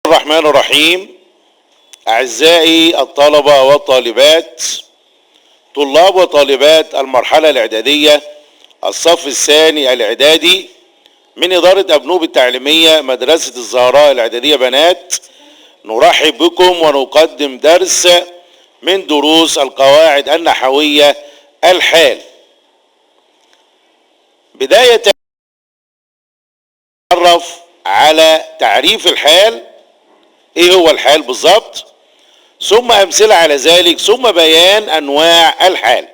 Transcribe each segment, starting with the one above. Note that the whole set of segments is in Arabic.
الرحمن الرحيم. أعزائي الطلبة والطالبات، طلاب وطالبات المرحلة الإعدادية الصف الثاني الإعدادي من إدارة أبنوب التعليمية مدرسة الزهراء الإعدادية بنات، نرحب بكم ونقدم درس من دروس القواعد النحوية الحال. بداية نتعرف على تعريف الحال، ايه هو الحال بالظبط، ثم امثله على ذلك، ثم بيان انواع الحال.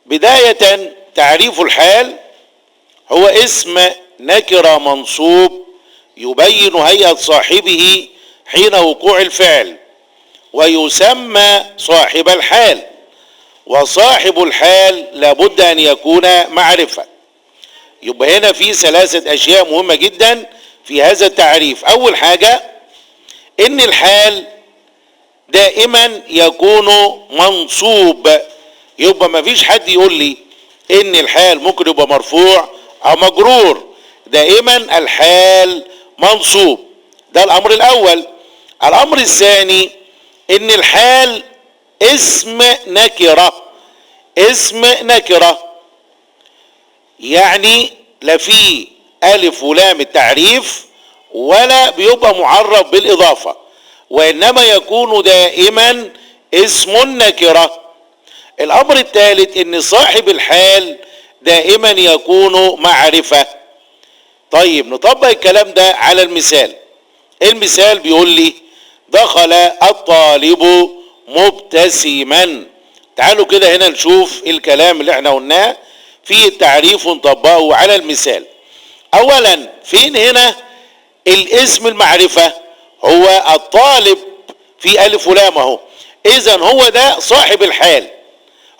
بداية تعريف الحال هو اسم نكرة منصوب يبين هيئة صاحبه حين وقوع الفعل، ويسمى صاحب الحال، وصاحب الحال لابد ان يكون معرفة. يبقى هنا في ثلاثة اشياء مهمة جدا في هذا التعريف. اول حاجة ان الحال دائما يكون منصوب، يبقى ما فيش حد يقول لي ان الحال ممكن يبقى مرفوع او مجرور، دائما الحال منصوب. ده الامر الاول. الامر الثاني ان الحال اسم نكرة، اسم نكرة يعني لا في الف ولام التعريف ولا بيبقى معرف بالاضافة، وانما يكون دائما اسم نكرة. الامر الثالث ان صاحب الحال دائما يكون معرفة. طيب نطبق الكلام ده على المثال. المثال بيقول لي دخل الطالب مبتسما. تعالوا كده هنا نشوف الكلام اللي احنا قلناه في التعريف ونطبقه على المثال. اولا فين هنا الاسم المعرفة؟ هو الطالب في الف ولام اهو، اذا هو ده صاحب الحال،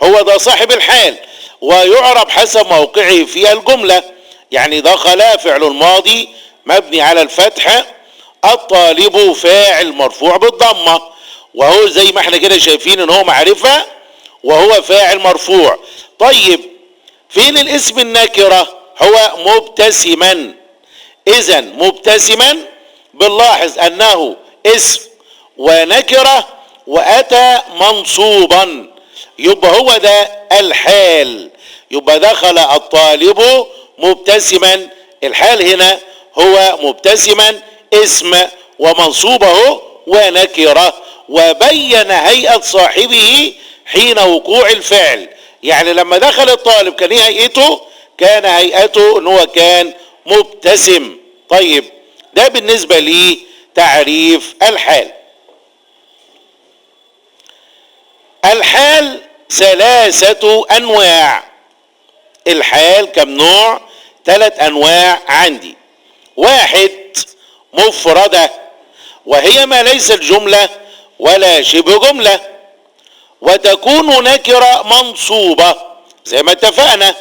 هو ده صاحب الحال، ويعرب حسب موقعه في الجملة. يعني دخل فعل ماضي مبني على الفتح، الطالب فاعل مرفوع بالضمة، وهو زي ما احنا كده شايفين ان هو معرفة وهو فاعل مرفوع. طيب فين الاسم النكرة؟ هو مبتسما. اذا مبتسما بنلاحظ انه اسم ونكرة واتى منصوبا، يبقى هو ده الحال. يبقى دخل الطالب مبتسما، الحال هنا هو مبتسما اسم ومنصوبه ونكرة، وبين هيئة صاحبه حين وقوع الفعل. يعني لما دخل الطالب كان ايه هيئته؟ كان هيئته ان هو كان مبتسم. طيب ده بالنسبة لي تعريف الحال. الحال ثلاثة انواع. الحال كم نوع؟ 3 انواع عندي. واحد مفردة، وهي ما ليست جملة ولا شبه جملة، وتكون نكرة منصوبة زي ما اتفقنا.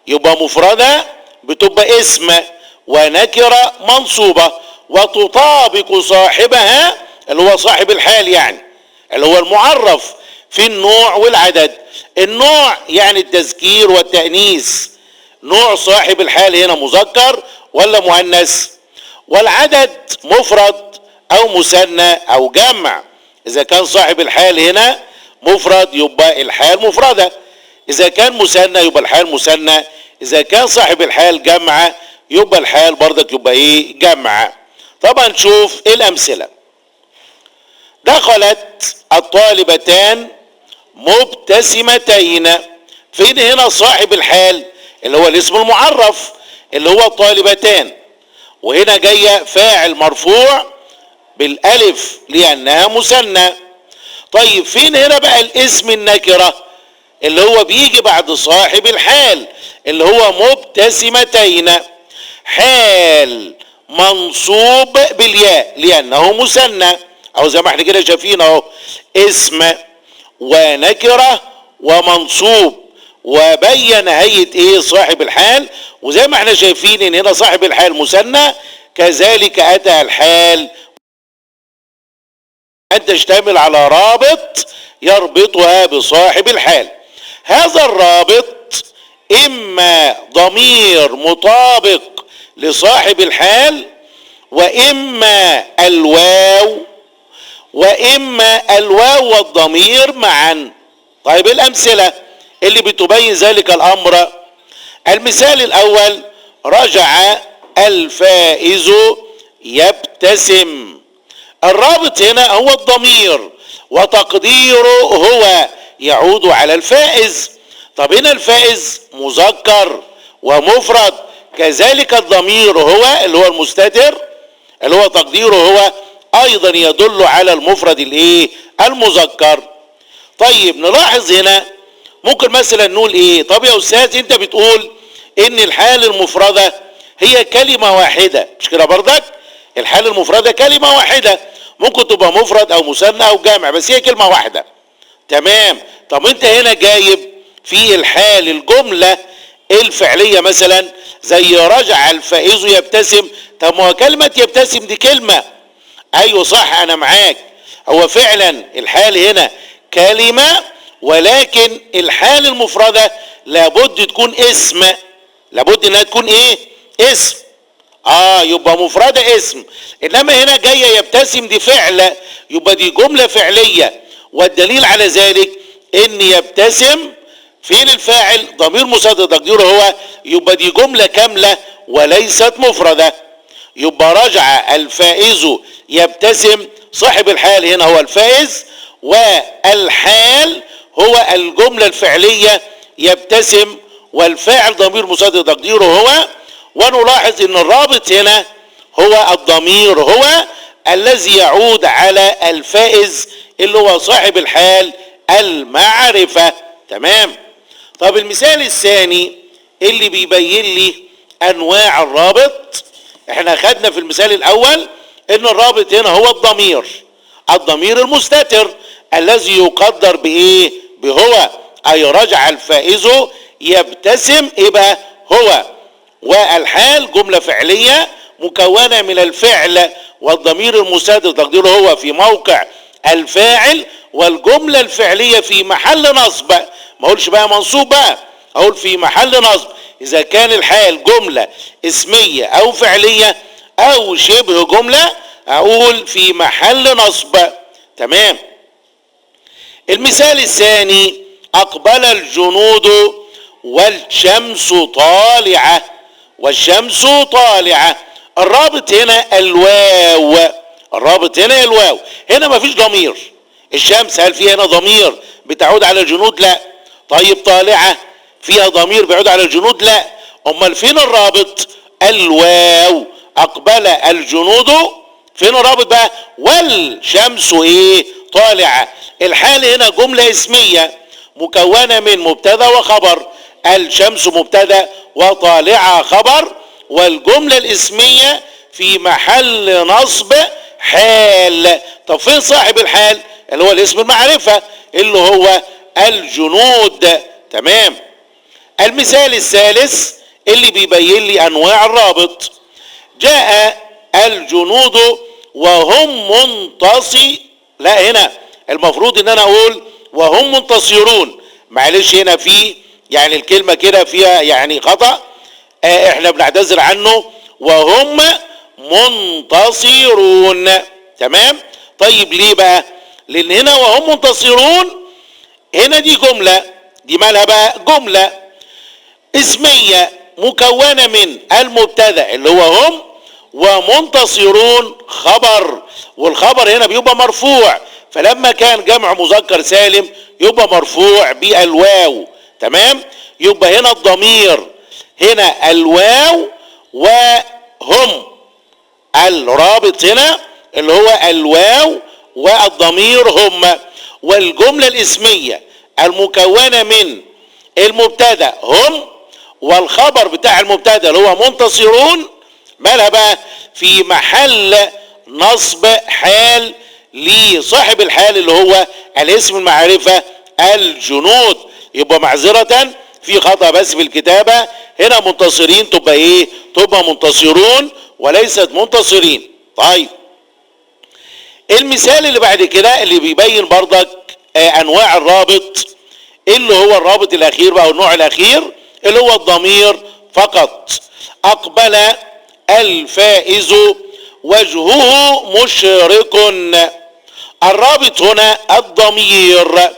يبقى مفردة بتبقى اسم ونكرة منصوبة، وتطابق صاحبها اللي هو صاحب الحال، يعني اللي هو المعرف في النوع والعدد. النوع يعني التذكير والتأنيث، نوع صاحب الحال هنا مذكر ولا مؤنث، والعدد مفرد او مثنى او جمع. اذا كان صاحب الحال هنا مفرد يبقى الحال مفردة، اذا كان مثنى يبقى الحال مثنى، اذا كان صاحب الحال جمع يبقى الحال برضك يبقى ايه؟ جمع. طبعا نشوف الامثلة. دخلت الطالبتان مبتسمتين. فين هنا صاحب الحال اللي هو الاسم المعرف اللي هو الطالبتان، وهنا جاية فاعل مرفوع بالالف لانها مثنى. طيب فين هنا بقى الاسم النكرة اللي هو بيجي بعد صاحب الحال اللي هو مبتسمتين؟ حال منصوب بالياء لانه مثنى، او زي ما احنا كده شايفين اهو، اسم ونكرة ومنصوب، وبين هيئة ايه؟ صاحب الحال. وزي ما احنا شايفين ان هنا صاحب الحال مثنى، كذلك اتى الحال ان تشتمل على رابط يربطها بصاحب الحال. هذا الرابط اما ضمير مطابق لصاحب الحال، وإما الواو والضمير معا. طيب الأمثلة اللي بتبين ذلك الأمر: المثال الأول: رجع الفائز يبتسم. الرابط هنا هو الضمير وتقديره هو يعود على الفائز. طب هنا الفائز مذكر ومفرد، كذلك الضمير هو اللي هو المستتر اللي هو تقديره هو ايضا يدل على المفرد المذكر. طيب نلاحظ هنا ممكن مثلا نقول ايه؟ طب يا استاذ انت بتقول ان الحال المفردة هي كلمة واحدة، مش كده برضك؟ الحال المفردة كلمة واحدة، ممكن تبقى مفرد او مثنى او جامع، بس هي كلمة واحدة. تمام. طب انت هنا جايب في الحال الجملة الفعلية مثلا زي رجع الفائز يبتسم. طب ما هو كلمة يبتسم دي كلمة. ايوه صح، انا معاك، هو فعلا الحال هنا كلمة، ولكن الحال المفردة لابد تكون اسم، لابد انها تكون اسم. يبقى مفردة اسم. انما هنا جاية يبتسم دي فعل، يبقى دي جملة فعلية. والدليل على ذلك ان يبتسم فين الفاعل؟ ضمير مستتر تقديره هو، يبقى دي جملة كاملة وليست مفردة. يبقى رجع الفائز يبتسم، صاحب الحال هنا هو الفائز، والحال هو الجملة الفعلية يبتسم، والفاعل ضمير مستتر تقديره هو. ونلاحظ ان الرابط هنا هو الضمير هو الذي يعود على الفائز اللي هو صاحب الحال المعرفة. تمام. طب المثال الثاني اللي بيبين لي انواع الرابط، احنا خدنا في المثال الاول ان الرابط هنا هو الضمير المستتر الذي يقدر بهو، اي رجع الفائز يبتسم بقى هو. والحال جملة فعلية مكونة من الفعل والضمير المستتر تقديره هو في موقع الفاعل، والجملة الفعلية في محل نصب. ما اقولش بقى منصوب بقى، اقول في محل نصب اذا كان الحال جملة اسمية او فعلية او شبه جملة، اقول في محل نصب. تمام. المثال الثاني: اقبل الجنود والشمس طالعة. والشمس طالعة، الرابط هنا الواو، هنا مفيش ضمير. الشمس هل فيها هنا ضمير بتعود على الجنود؟ لا. طيب طالعة فيها ضمير بيعود على الجنود؟ لا. امال فين الرابط؟ الواو. اقبل الجنود، فين الرابط بقى؟ والشمس طالعة. الحال هنا جملة اسمية مكونة من مبتدا وخبر، الشمس مبتدا وطالعة خبر، والجملة الاسمية في محل نصب حال. طب فين صاحب الحال؟ اللي هو الاسم المعرفة اللي هو الجنود. تمام. المثال الثالث اللي بيبين لي انواع الرابط: جاء الجنود وهم لا، هنا المفروض ان انا اقول وهم منتصرون. معلش هنا في الكلمة كده فيها خطأ، احنا بنعتذر عنه، وهم منتصرون. تمام. طيب ليه بقى؟ لان هنا وهم منتصرون هنا دي جملة، دي مالها بقى؟ جملة اسمية مكونة من المبتدا اللي هو هم، ومنتصرون خبر، والخبر هنا بيبقى مرفوع، فلما كان جمع مذكر سالم يبقى مرفوع بالواو. تمام. يبقى هنا الضمير هنا الواو، وهم الرابط هنا اللي هو الواو والضمير هم، والجملة الاسمية المكونة من المبتدا هم والخبر بتاع المبتدا اللي هو منتصرون مالها بقى؟ في محل نصب حال لصاحب الحال اللي هو الاسم المعرفة الجنود. يبقى معذرة في خطأ بس في الكتابة، هنا منتصرين تبقى تبقى منتصرون وليست منتصرين. طيب المثال اللي بعد كده اللي بيبين برضك انواع الرابط اللي هو الرابط الاخير بقى، النوع الاخير اللي هو الضمير فقط. اقبل الفائز وجهه مشرق. الرابط هنا الضمير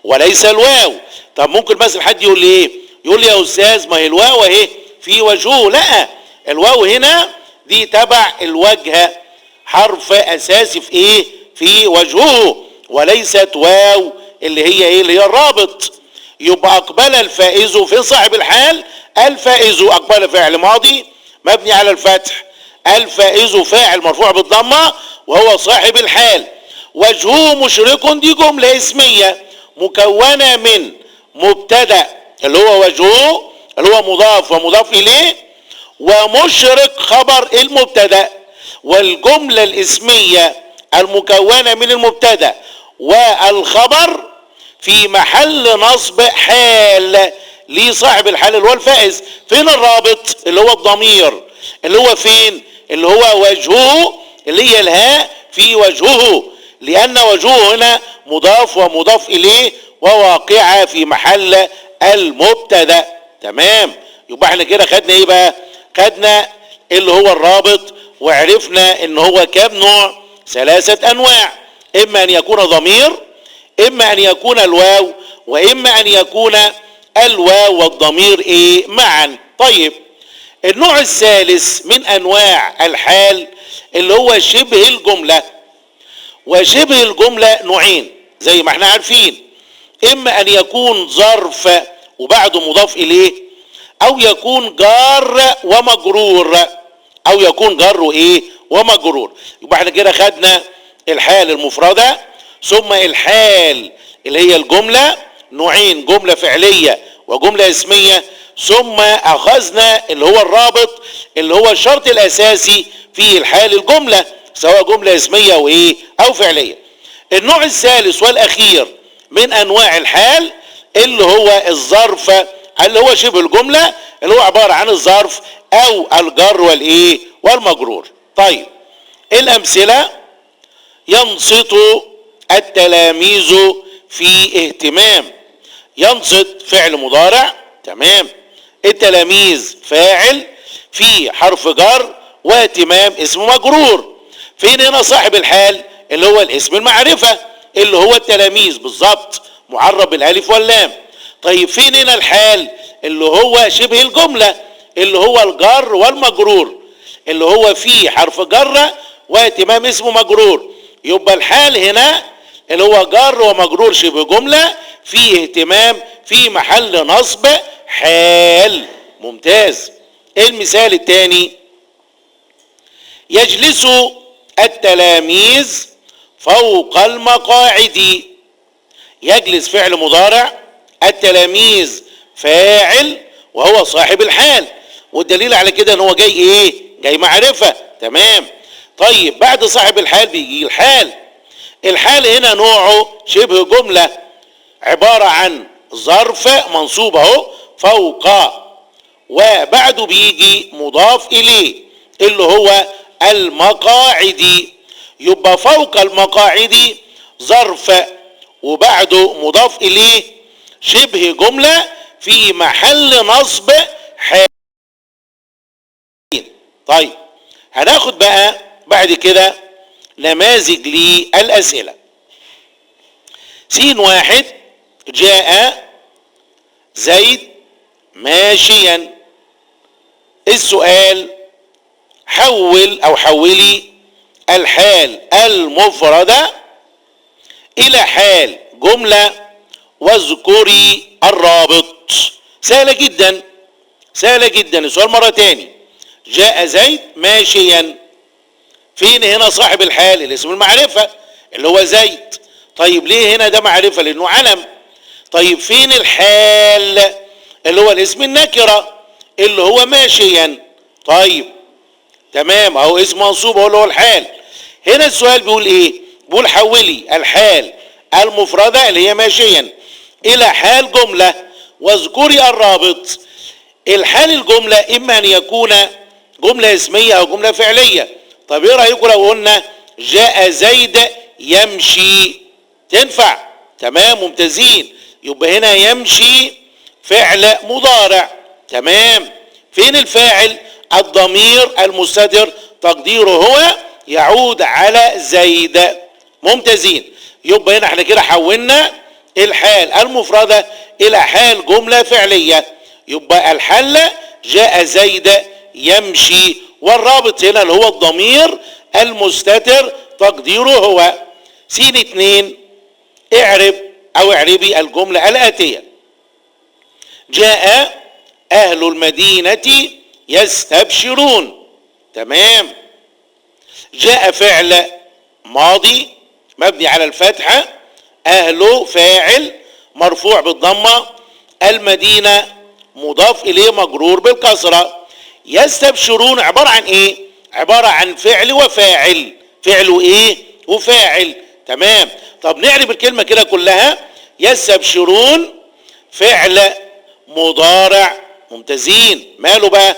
وليس الواو. طب ممكن مثلا حد يقول لي ايه؟ يقول لي يا استاذ ما هي الواو اهي في وجهه. لا، الواو هنا دي تبع الوجه، حرف اساسي في ايه؟ في وجهه، وليست واو اللي هي ايه؟ اللي هي الرابط. يبقى اقبل الفائز في صاحب الحال. الفائز اقبل فعل ماضي مبني على الفتح، الفائز فاعل مرفوع بالضمه وهو صاحب الحال. وجهه مشرق دي جمله اسميه مكونه من مبتدا اللي هو وجهه اللي هو مضاف ومضاف اليه، ومشرق خبر المبتدا. والجمله الاسميه المكونه من المبتدا والخبر في محل نصب حال لصاحب الحال اللي هو الفائز. فين الرابط؟ اللي هو الضمير اللي هو فين؟ اللي هو وجهه اللي هي الهاء في وجهه، لأن وجهه هنا مضاف ومضاف إليه وواقعة في محل المبتدا. تمام؟ يبقى احنا كده خدنا ايه بقى؟ خدنا اللي هو الرابط، وعرفنا ان هو كام نوع؟ 3 أنواع. إما أن يكون ضمير، إما أن يكون الواو، وإما أن يكون الواو والضمير ايه معا. طيب النوع الثالث من انواع الحال اللي هو شبه الجملة. وشبه الجملة نوعين زي ما احنا عارفين، اما ان يكون ظرف وبعده مضاف اليه، او يكون جار ومجرور، او يكون جار وايه ومجرور. يبقى احنا كده خدنا الحال المفردة، ثم الحال اللي هي الجملة نوعين، جملة فعلية وجملة اسمية، ثم اخذنا اللي هو الرابط اللي هو الشرط الاساسي في الحال الجملة سواء جملة اسمية او ايه او فعلية. النوع الثالث والاخير من انواع الحال اللي هو الظرف اللي هو شبه الجملة اللي هو عبارة عن الظرف او الجر والايه والمجرور. طيب الامثلة: ينصت التلاميذ في اهتمام. ينصت فعل مضارع، تمام، التلاميذ فاعل، في حرف جر، واهتمام اسم مجرور. فين هنا صاحب الحال؟ اللي هو الاسم المعرفة اللي هو التلاميذ بالظبط، معرب بالالف واللام. طيب فين هنا الحال؟ اللي هو شبه الجملة اللي هو الجر والمجرور اللي هو فيه حرف جر واهتمام اسم مجرور. يبقى الحال هنا اللي هو جر ومجرور شبه جملة فيه اهتمام في محل نصب حال. ممتاز. المثال الثاني: يجلس التلاميذ فوق المقاعد. يجلس فعل مضارع، التلاميذ فاعل وهو صاحب الحال، والدليل على كده ان هو جاي ايه؟ جاي معرفة. تمام. طيب بعد صاحب الحال بيجي الحال. الحال هنا نوعه شبه جملة عبارة عن ظرف منصوب اهو فوق، وبعده بيجي مضاف اليه اللي هو المقاعد. يبقى فوق المقاعد ظرف وبعده مضاف اليه شبه جملة في محل نصب حال. طيب هناخد بقى بعد كده نماذج للأسئلة. س1: جاء زيد ماشيا. السؤال: حول أو حولي الحال المفردة إلى حال جملة واذكري الرابط. سهلة جدا، سهلة جدا. السؤال مرة تاني: جاء زيد ماشيا. فين هنا صاحب الحال؟ الاسم المعرفة اللي هو زيد. طيب ليه هنا ده معرفة؟ لأنه علم. طيب فين الحال؟ اللي هو الاسم النكرة اللي هو ماشيا. طيب تمام، اهو اسم منصوب هو اللي هو الحال. هنا السؤال بيقول ايه؟ بيقول حولي الحال المفردة اللي هي ماشيا الى حال جملة واذكري الرابط. الحال الجملة اما ان يكون جملة اسمية او جملة فعلية. طب ايه رأيكم لو قلنا جاء زيد يمشي؟ تنفع؟ تمام، ممتازين. يبقى هنا يمشي فعل مضارع. تمام. فين الفاعل؟ الضمير المستتر تقديره هو يعود على زيد. ممتازين. يبقى هنا احنا كده حولنا الحال المفردة الى حال جملة فعلية. يبقى الحل جاء زيد يمشي، والرابط هنا اللي هو الضمير المستتر تقديره هو. س 2 اعرب او اعربي الجملة الآتية: جاء اهل المدينة يستبشرون. تمام. جاء فعل ماضي مبني على الفتحة، اهله فاعل مرفوع بالضمة، المدينة مضاف اليه مجرور بالكسرة. يستبشرون عبارة عن ايه؟ عبارة عن فعل وفاعل. فعل وايه؟ وفاعل. تمام. طب نعرف الكلمة كده كلها. يستبشرون فعل مضارع. ممتازين. ماله بقى؟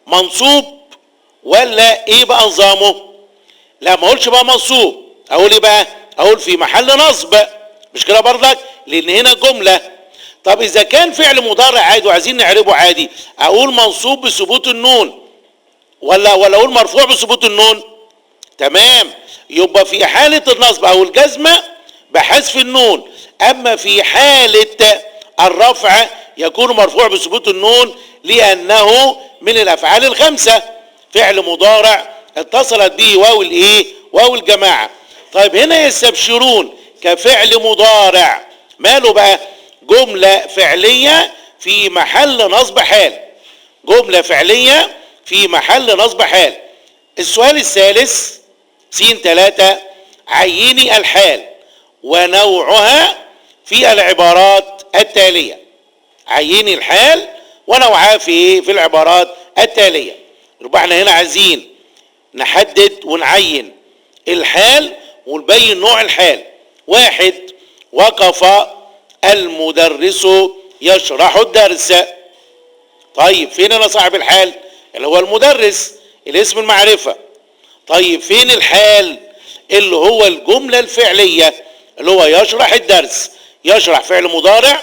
منصوب ولا ايه بقى نظامه؟ لا ما اقولش بقى منصوب، اقول ايه بقى؟ اقول في محل نصب. مش كده برضك؟ لان هنا جملة. طب اذا كان فعل مضارع عادي وعايزين نعربه عادي، اقول منصوب بثبوت النون ولا اقول مرفوع بثبوت النون؟ تمام. يبقى في حالة النصب او الجزمة بحذف النون، اما في حالة الرفع يكون مرفوع بثبوت النون لانه من الافعال الخمسة. فعل مضارع اتصلت به واو الايه؟ واو الجماعة. طيب هنا يستبشرون كفعل مضارع، ماله بقى؟ جملة فعلية في محل نصب حال. جملة فعلية في محل نصب حال. السؤال الثالث س 3 عيني الحال ونوعها في العبارات التالية. عيني الحال ونوعها في العبارات التالية. يبقى احنا هنا عايزين نحدد ونعين الحال ونبين نوع الحال. 1 وقف المدرس يشرح الدرس. طيب فين هنا صاحب الحال؟ اللي هو المدرس، الاسم المعرفة. طيب فين الحال؟ اللي هو الجملة الفعلية اللي هو يشرح الدرس. يشرح فعل مضارع،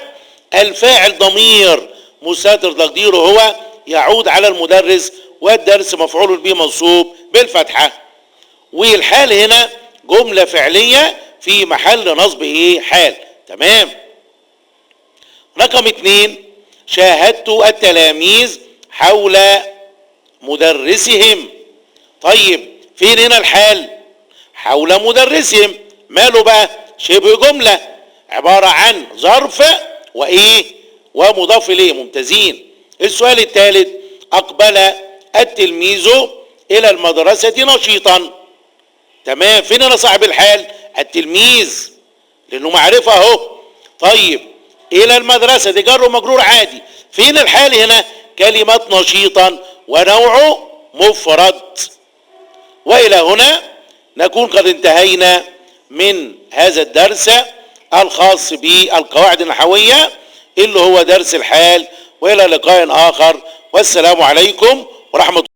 الفاعل ضمير مستتر تقديره هو يعود على المدرس، والدرس مفعول به منصوب بالفتحة. والحال هنا جملة فعلية في محل نصب ايه؟ حال. تمام. رقم 2 شاهدت التلاميذ حول مدرسهم. طيب فين هنا الحال؟ حول مدرسهم. ماله بقى؟ شبه جملة عبارة عن ظرف وايه؟ ومضاف اليه. ممتازين. السؤال الثالث اقبل التلميذ الى المدرسة نشيطا. تمام. فين هنا صاحب الحال؟ التلميذ لانه معرفة اهو. طيب الى المدرسة دي جر ومجرور عادي. فين الحال هنا؟ كلمة نشيطا ونوعه مفرد. والى هنا نكون قد انتهينا من هذا الدرس الخاص بالقواعد النحوية اللي هو درس الحال. والى لقاء اخر، والسلام عليكم ورحمة الله.